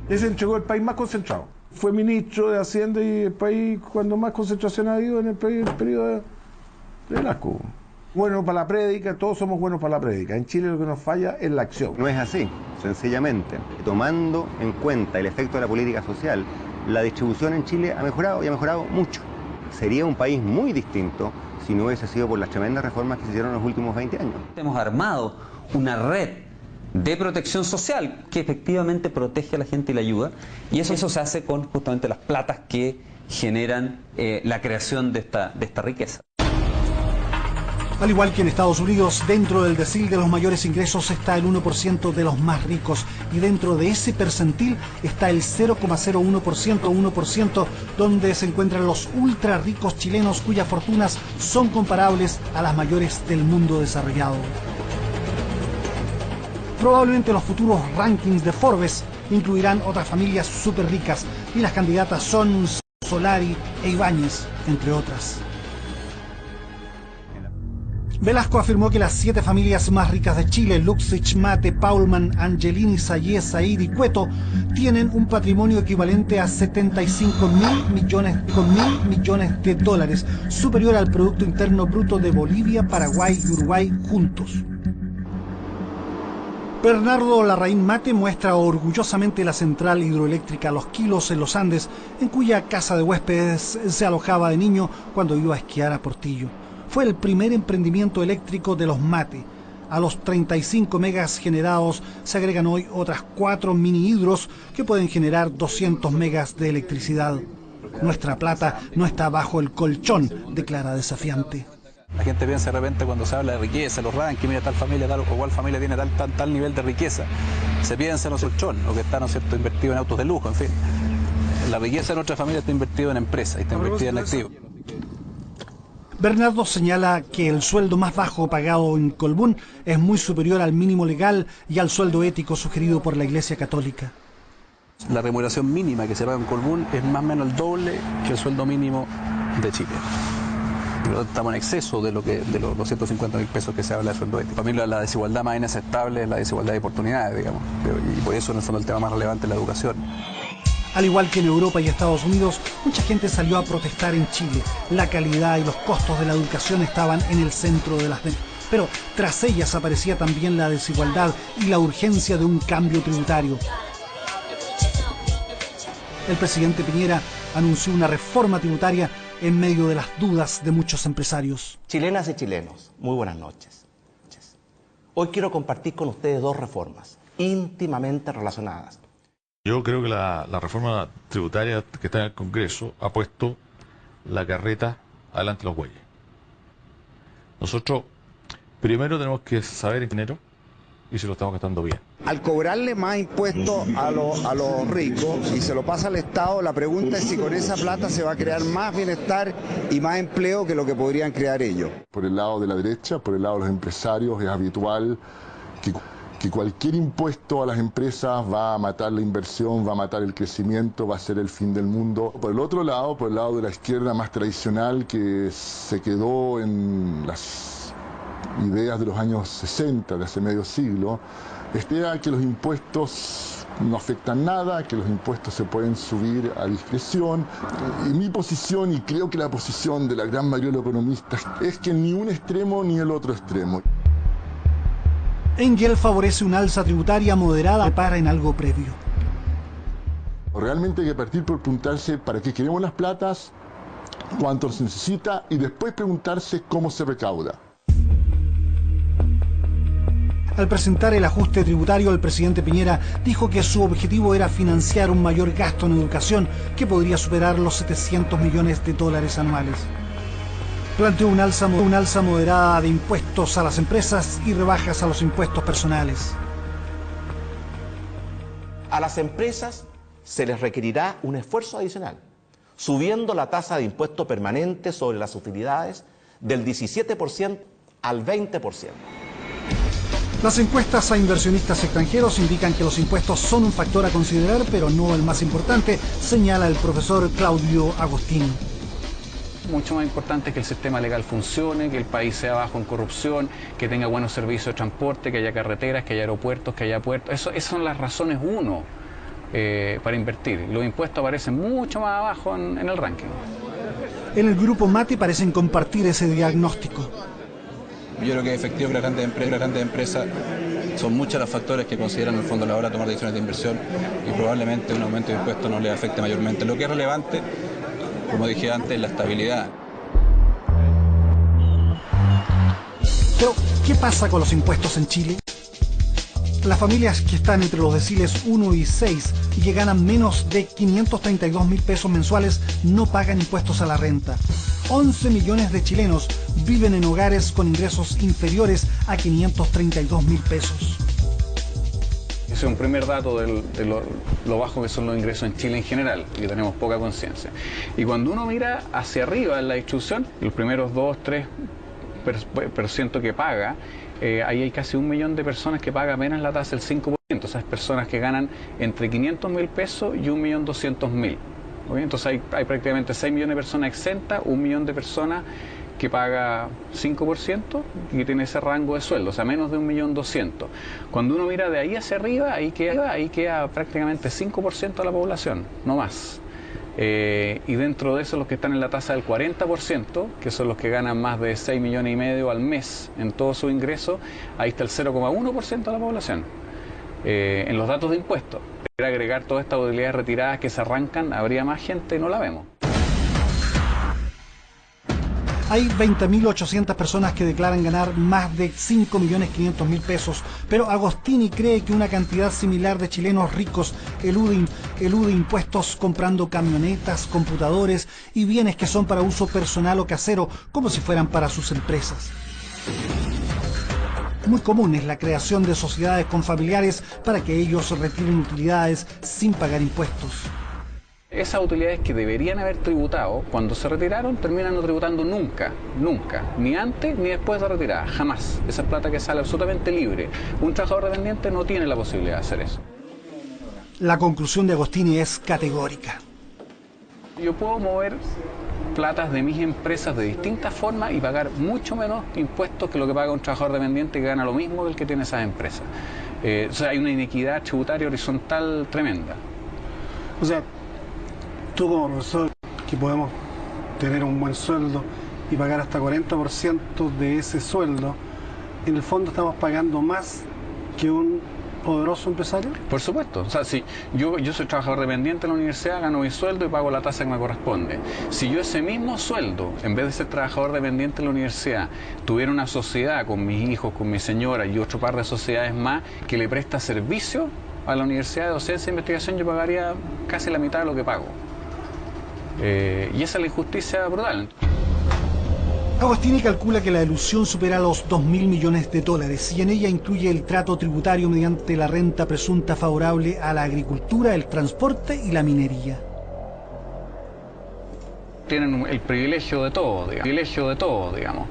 Les entregó el país más concentrado. Fue ministro de Hacienda y el país cuando más concentración ha habido en el país, el periodo de Velasco. Bueno para la prédica, todos somos buenos para la prédica. En Chile lo que nos falla es la acción. No es así, sencillamente. Tomando en cuenta el efecto de la política social, la distribución en Chile ha mejorado y ha mejorado mucho. Sería un país muy distinto si no hubiese sido por las tremendas reformas que se hicieron en los últimos 20 años. Hemos armado una red de protección social que efectivamente protege a la gente y la ayuda, y eso se hace con justamente las platas que generan la creación de esta riqueza. Al igual que en Estados Unidos, dentro del decil de los mayores ingresos está el 1% de los más ricos, y dentro de ese percentil está el 0,01%, donde se encuentran los ultra ricos chilenos cuyas fortunas son comparables a las mayores del mundo desarrollado. Probablemente los futuros rankings de Forbes incluirán otras familias súper ricas, y las candidatas son Solari e Ibáñez, entre otras. Velasco afirmó que las 7 familias más ricas de Chile, Luxich, Mate, Paulman, Angelini, Sayé, Said y Cueto, tienen un patrimonio equivalente a 75.000 millones de dólares, superior al Producto Interno Bruto de Bolivia, Paraguay y Uruguay juntos. Bernardo Larraín Mate muestra orgullosamente la central hidroeléctrica Los Quilos en los Andes, en cuya casa de huéspedes se alojaba de niño cuando iba a esquiar a Portillo. Fue el primer emprendimiento eléctrico de los Mate. A los 35 megas generados se agregan hoy otras 4 mini hidros que pueden generar 200 megas de electricidad. Nuestra plata no está bajo el colchón, declara desafiante. La gente piensa de repente cuando se habla de riqueza, los rankings, mira tal familia, tal o cual familia tiene tal nivel de riqueza. Se piensa en los colchón, o que está, ¿no es cierto?, invertido en autos de lujo, en fin. La riqueza de nuestra familia está invertida en empresas y está invertida en activos. Bernardo señala que el sueldo más bajo pagado en Colbún es muy superior al mínimo legal y al sueldo ético sugerido por la Iglesia Católica. La remuneración mínima que se paga en Colbún es más o menos el doble que el sueldo mínimo de Chile. Estamos en exceso de los 250.000 pesos que se habla de sueldo ético. Para mí la desigualdad más inaceptable es la desigualdad de oportunidades, digamos. Y por eso en el fondo el tema más relevante es la educación. Al igual que en Europa y Estados Unidos, mucha gente salió a protestar en Chile. La calidad y los costos de la educación estaban en el centro de las demandas. Pero tras ellas aparecía también la desigualdad y la urgencia de un cambio tributario. El presidente Piñera anunció una reforma tributaria en medio de las dudas de muchos empresarios. Chilenas y chilenos, muy buenas noches. Hoy quiero compartir con ustedes 2 reformas íntimamente relacionadas. Yo creo que la reforma tributaria que está en el Congreso ha puesto la carreta adelante de los bueyes. Nosotros primero tenemos que saber en dinero y si lo estamos gastando bien. Al cobrarle más impuestos a los ricos y se lo pasa al Estado, la pregunta es si con esa plata se va a crear más bienestar y más empleo que lo que podrían crear ellos. Por el lado de la derecha, por el lado de los empresarios, es habitual que cualquier impuesto a las empresas va a matar la inversión, va a matar el crecimiento, va a ser el fin del mundo. Por el otro lado, por el lado de la izquierda más tradicional, que se quedó en las ideas de los años 60, de hace medio siglo, espera que los impuestos no afectan nada, que los impuestos se pueden subir a discreción. Y mi posición, y creo que la posición de la gran mayoría de los economistas, es que ni un extremo ni el otro extremo. Engel favorece una alza tributaria moderada para en algo previo. Realmente hay que partir por preguntarse para qué queremos las platas, cuánto se necesita y después preguntarse cómo se recauda. Al presentar el ajuste tributario, el presidente Piñera dijo que su objetivo era financiar un mayor gasto en educación que podría superar los 700 millones de dólares anuales. Planteó una alza moderada de impuestos a las empresas y rebajas a los impuestos personales. A las empresas se les requerirá un esfuerzo adicional, subiendo la tasa de impuesto permanente sobre las utilidades del 17% al 20%. Las encuestas a inversionistas extranjeros indican que los impuestos son un factor a considerar, pero no el más importante, señala el profesor Claudio Agostini. Mucho más importante es que el sistema legal funcione, que el país sea bajo en corrupción, que tenga buenos servicios de transporte, que haya carreteras, que haya aeropuertos, que haya puertos. Esas son las razones uno para invertir. Los impuestos aparecen mucho más abajo en el ranking. En el grupo Mate parecen compartir ese diagnóstico. Yo creo que es efectivo que las grandes empresas son muchos los factores que consideran en el fondo a la hora de tomar decisiones de inversión y probablemente un aumento de impuestos no les afecte mayormente. Lo que es relevante, como dije antes, la estabilidad. Pero, ¿qué pasa con los impuestos en Chile? Las familias que están entre los deciles 1 y 6 y que ganan menos de 532.000 pesos mensuales no pagan impuestos a la renta. 11 millones de chilenos viven en hogares con ingresos inferiores a 532.000 pesos. Ese es un primer dato de lo bajo que son los ingresos en Chile en general, y tenemos poca conciencia. Y cuando uno mira hacia arriba en la distribución, los primeros 2-3% que paga, ahí hay casi 1 millón de personas que pagan apenas la tasa del 5%. Esas personas que ganan entre 500.000 pesos y 1.200.000. Entonces hay prácticamente 6 millones de personas exentas, 1 millón de personas que paga 5% y que tiene ese rango de sueldo, o sea, menos de 1.200.000. Cuando uno mira de ahí hacia arriba, ahí queda prácticamente 5% de la población, no más. Y dentro de eso los que están en la tasa del 40%, que son los que ganan más de 6,5 millones al mes en todo su ingreso, ahí está el 0,1% de la población. En los datos de impuestos, agregar todas estas utilidades retiradas que se arrancan, habría más gente y no la vemos. Hay 20.800 personas que declaran ganar más de 5.500.000 pesos, pero Agostini cree que una cantidad similar de chilenos ricos elude impuestos comprando camionetas, computadores y bienes que son para uso personal o casero, como si fueran para sus empresas. Muy común es la creación de sociedades con familiares para que ellos retiren utilidades sin pagar impuestos. Esas utilidades que deberían haber tributado, cuando se retiraron, terminan no tributando nunca, ni antes ni después de retirada, jamás. Esa es plata que sale absolutamente libre. Un trabajador dependiente no tiene la posibilidad de hacer eso. La conclusión de Agostini es categórica. Yo puedo mover platas de mis empresas de distintas formas y pagar mucho menos impuestos que lo que paga un trabajador dependiente que gana lo mismo del que tiene esas empresas. O sea, hay una inequidad tributaria horizontal tremenda. O sea, tú como profesor, que podemos tener un buen sueldo y pagar hasta 40% de ese sueldo, en el fondo estamos pagando más que un poderoso empresario. Por supuesto, o sea, si yo soy trabajador dependiente en la universidad, gano mi sueldo y pago la tasa que me corresponde. Si yo ese mismo sueldo, en vez de ser trabajador dependiente en la universidad, tuviera una sociedad con mis hijos, con mi señora y otro par de sociedades más que le presta servicio a la universidad de docencia e investigación, yo pagaría casi la mitad de lo que pago. Y esa es la injusticia brutal. Agostini calcula que la elusión supera los 2.000 millones de dólares y en ella incluye el trato tributario mediante la renta presunta favorable a la agricultura, el transporte y la minería. Tienen el privilegio de todo, digamos.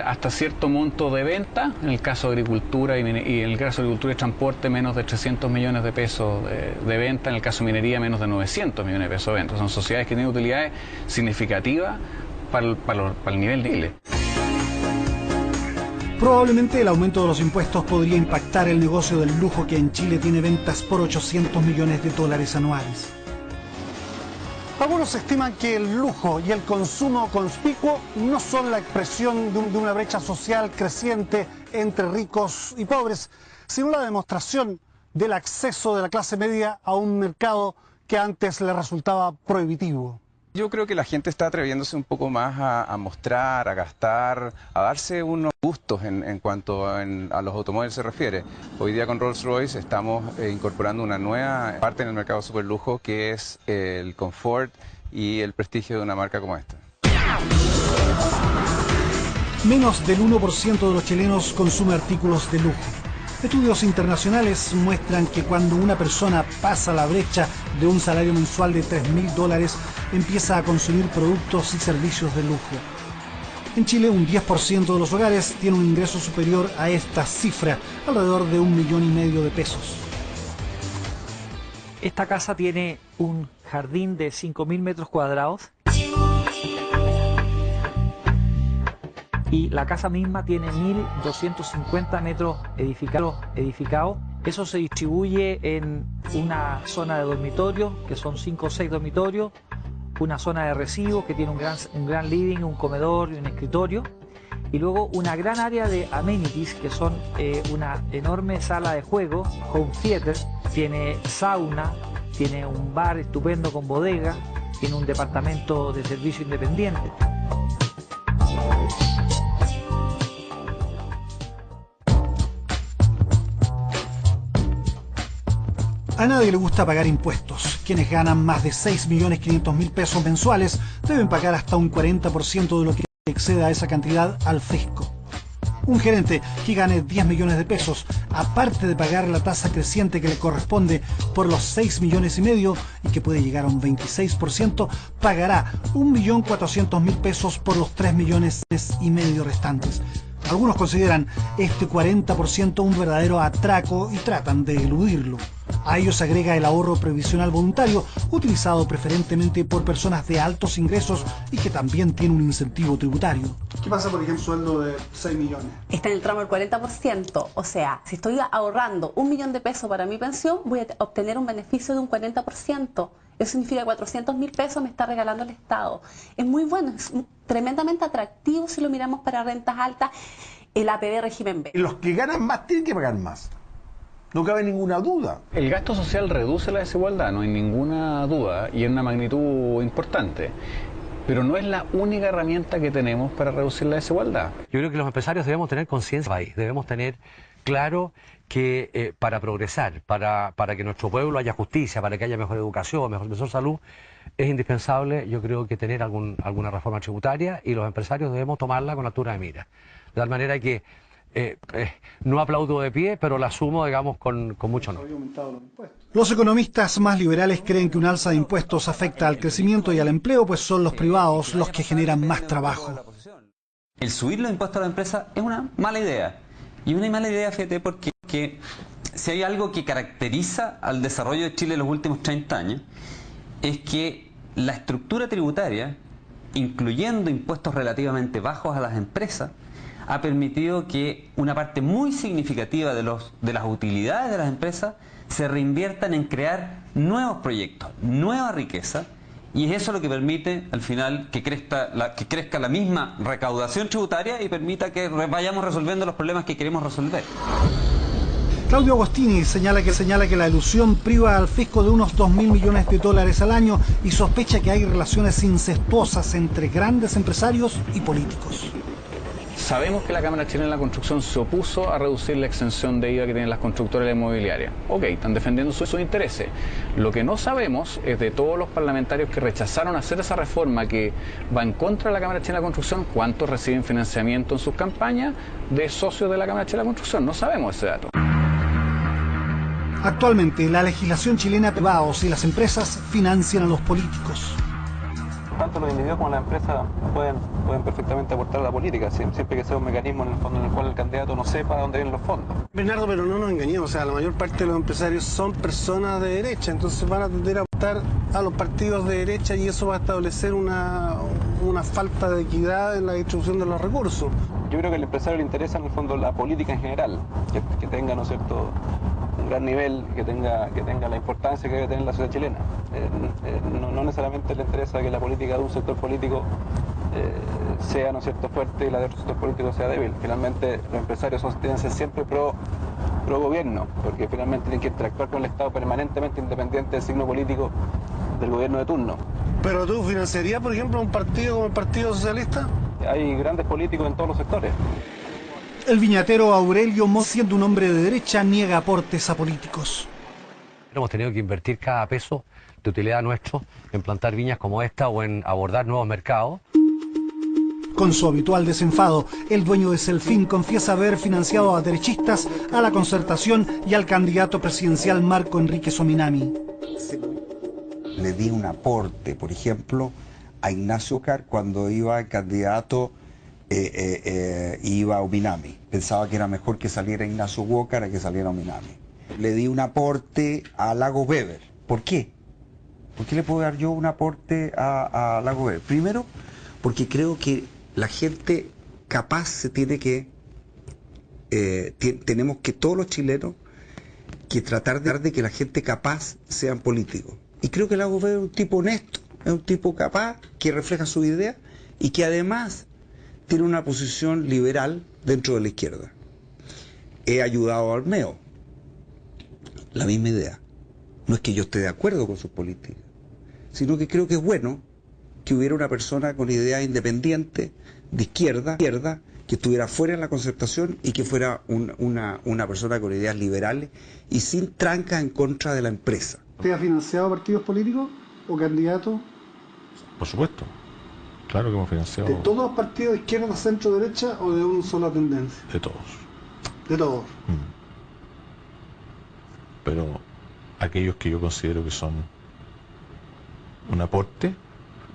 Hasta cierto monto de venta, en el caso de agricultura y en el caso de agricultura y transporte, menos de 300 millones de pesos de venta, en el caso de minería, menos de 900 millones de pesos de venta. Son sociedades que tienen utilidades significativas para el nivel de Chile. Probablemente el aumento de los impuestos podría impactar el negocio del lujo, que en Chile tiene ventas por 800 millones de dólares anuales. Algunos estiman que el lujo y el consumo conspicuo no son la expresión de una brecha social creciente entre ricos y pobres, sino la demostración del acceso de la clase media a un mercado que antes le resultaba prohibitivo. Yo creo que la gente está atreviéndose un poco más a mostrar, a gastar, a darse unos gustos en cuanto a los automóviles se refiere. Hoy día con Rolls-Royce estamos incorporando una nueva parte en el mercado superlujo, que es el confort y el prestigio de una marca como esta. Menos del 1% de los chilenos consume artículos de lujo. Estudios internacionales muestran que cuando una persona pasa la brecha de un salario mensual de $3.000, empieza a consumir productos y servicios de lujo. En Chile, un 10% de los hogares tiene un ingreso superior a esta cifra, alrededor de 1,5 millones de pesos. Esta casa tiene un jardín de 5.000 metros cuadrados. Y la casa misma tiene 1.250 metros edificados. Eso se distribuye en una zona de dormitorios, que son 5 o 6 dormitorios, una zona de recibos que tiene un gran living, un comedor y un escritorio, y luego una gran área de amenities, que son una enorme sala de juego, home theater, tiene sauna, tiene un bar estupendo con bodega, tiene un departamento de servicio independiente. A nadie le gusta pagar impuestos. Quienes ganan más de 6.500.000 pesos mensuales deben pagar hasta un 40% de lo que exceda esa cantidad al fisco. Un gerente que gane 10 millones de pesos, aparte de pagar la tasa creciente que le corresponde por los 6,5 millones y que puede llegar a un 26%, pagará 1.400.000 pesos por los 3,5 millones restantes. Algunos consideran este 40% un verdadero atraco y tratan de eludirlo. A ello se agrega el ahorro previsional voluntario, utilizado preferentemente por personas de altos ingresos y que también tiene un incentivo tributario. ¿Qué pasa, por ejemplo, un sueldo de 6 millones? Está en el tramo del 40%, o sea, si estoy ahorrando 1 millón de pesos para mi pensión, voy a obtener un beneficio de un 40%. Eso significa 400.000 pesos me está regalando el Estado. Es muy bueno, es tremendamente atractivo si lo miramos para rentas altas, el APB régimen B. Los que ganan más tienen que pagar más. No cabe ninguna duda. El gasto social reduce la desigualdad, no hay ninguna duda, y en una magnitud importante. Pero no es la única herramienta que tenemos para reducir la desigualdad. Yo creo que los empresarios debemos tener conciencia del país, debemos tener claro que para progresar, para que nuestro pueblo haya justicia, para que haya mejor educación, mejor salud, es indispensable, yo creo, que tener alguna reforma tributaria, y los empresarios debemos tomarla con altura de mira. De tal manera que no aplaudo de pie, pero la asumo, digamos, con mucho honor. Los economistas más liberales creen que un alza de impuestos afecta al crecimiento y al empleo, pues son los privados los que generan más trabajo. El subir los impuestos a la empresa es una mala idea. Y una mala idea, fíjate, porque si hay algo que caracteriza al desarrollo de Chile en los últimos 30 años, es que la estructura tributaria, incluyendo impuestos relativamente bajos a las empresas, ha permitido que una parte muy significativa de las utilidades de las empresas se reinviertan en crear nuevos proyectos, nueva riqueza, y es eso lo que permite al final que crezca la misma recaudación tributaria y permita que vayamos resolviendo los problemas que queremos resolver. Claudio Agostini señala que la elusión priva al fisco de unos 2.000 millones de dólares al año y sospecha que hay relaciones incestuosas entre grandes empresarios y políticos. Sabemos que la Cámara Chilena de la Construcción se opuso a reducir la exención de IVA que tienen las constructoras inmobiliarias. Ok, están defendiendo sus intereses. Lo que no sabemos es de todos los parlamentarios que rechazaron hacer esa reforma que va en contra de la Cámara Chilena de la Construcción, cuántos reciben financiamiento en sus campañas de socios de la Cámara Chilena de la Construcción. No sabemos ese dato. Actualmente, la legislación chilena privados y las empresas financian a los políticos. Tanto los individuos como las empresas pueden perfectamente aportar a la política, siempre que sea un mecanismo en el fondo en el cual el candidato no sepa dónde vienen los fondos. Bernardo, pero no nos engañemos, o sea, la mayor parte de los empresarios son personas de derecha, entonces van a tender a votar a los partidos de derecha y eso va a establecer una falta de equidad en la distribución de los recursos. Yo creo que al empresario le interesa en el fondo la política en general, que tenga, ¿no es cierto?, un gran nivel, que tenga la importancia que debe tener la sociedad chilena. No necesariamente le interesa que la política de un sector político sea, ¿no es cierto?, fuerte y la de otro sector político sea débil. Finalmente los empresarios tienen que ser siempre pro gobierno, porque finalmente tienen que interactuar con el Estado permanentemente independiente del signo político del gobierno de turno. ¿Pero tú financiarías, por ejemplo, un partido como el Partido Socialista? Hay grandes políticos en todos los sectores. El viñatero Aurelio Mo, siendo un hombre de derecha, niega aportes a políticos. Hemos tenido que invertir cada peso de utilidad nuestro en plantar viñas como esta o en abordar nuevos mercados. Con su habitual desenfado, el dueño de Selfin confiesa haber financiado a derechistas, a la Concertación y al candidato presidencial Marco Enrique Sominami. Le di un aporte, por ejemplo, a Ignacio Carr cuando iba el candidato iba a Ominami. Pensaba que era mejor que saliera Ignacio Walker a que saliera Ominami. Le di un aporte a Lagos Weber. ¿Por qué? ¿Por qué le puedo dar yo un aporte a Lagos Weber? Primero, porque creo que la gente capaz se tiene que... tenemos que todos los chilenos que tratar de que la gente capaz sean políticos. Y creo que Lagos Weber es un tipo honesto, es un tipo capaz, que refleja su idea y que además tiene una posición liberal dentro de la izquierda. He ayudado a Olmeo, la misma idea. No es que yo esté de acuerdo con sus políticas, sino que creo que es bueno que hubiera una persona con ideas independientes, de izquierda, que estuviera fuera en la Concertación y que fuera una persona con ideas liberales y sin trancas en contra de la empresa. ¿Usted ha financiado partidos políticos o candidatos? Por supuesto. Claro que hemos financiado. ¿De todos los partidos de izquierda, centro, derecha o de una sola tendencia? De todos. De todos. Pero aquellos que yo considero que son un aporte,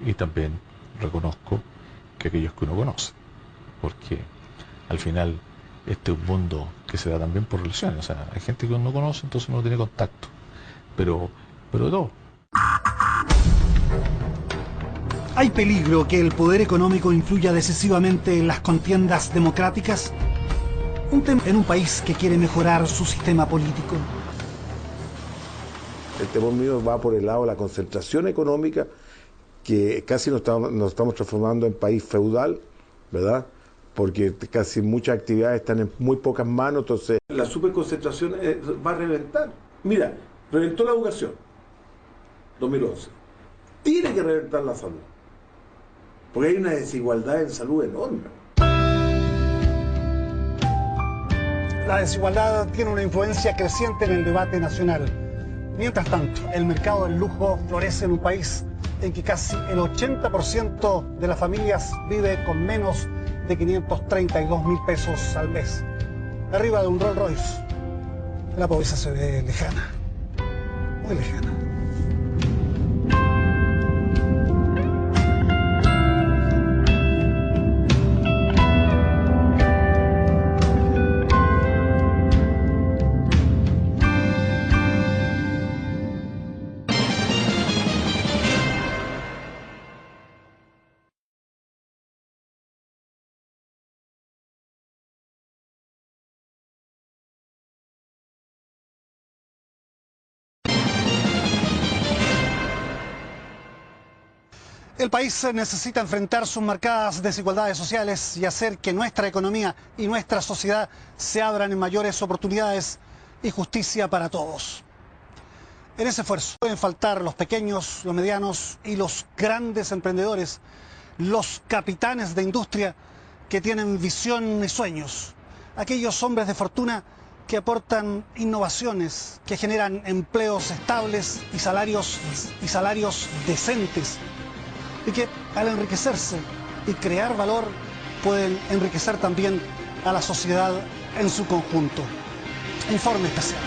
y también reconozco que aquellos que uno conoce, porque al final este es un mundo que se da también por relaciones, o sea, hay gente que uno no conoce, entonces uno no tiene contacto, pero de todo. ¿Hay peligro que el poder económico influya decisivamente en las contiendas democráticas? Un tema en un país que quiere mejorar su sistema político. El temor mío va por el lado de la concentración económica, que casi nos estamos transformando en país feudal, ¿verdad? Porque casi muchas actividades están en muy pocas manos, entonces... La superconcentración va a reventar. Mira, reventó la educación, 2011. Tiene que reventar la salud, porque hay una desigualdad en salud enorme. La desigualdad tiene una influencia creciente en el debate nacional. Mientras tanto, el mercado del lujo florece en un país en que casi el 80% de las familias vive con menos de 532.000 pesos al mes. Arriba de un Rolls Royce, la pobreza se ve lejana, muy lejana. El país necesita enfrentar sus marcadas desigualdades sociales y hacer que nuestra economía y nuestra sociedad se abran en mayores oportunidades y justicia para todos. En ese esfuerzo pueden faltar los pequeños, los medianos y los grandes emprendedores, los capitanes de industria que tienen visión y sueños, aquellos hombres de fortuna que aportan innovaciones, que generan empleos estables y salarios decentes, y que al enriquecerse y crear valor pueden enriquecer también a la sociedad en su conjunto. Informe especial.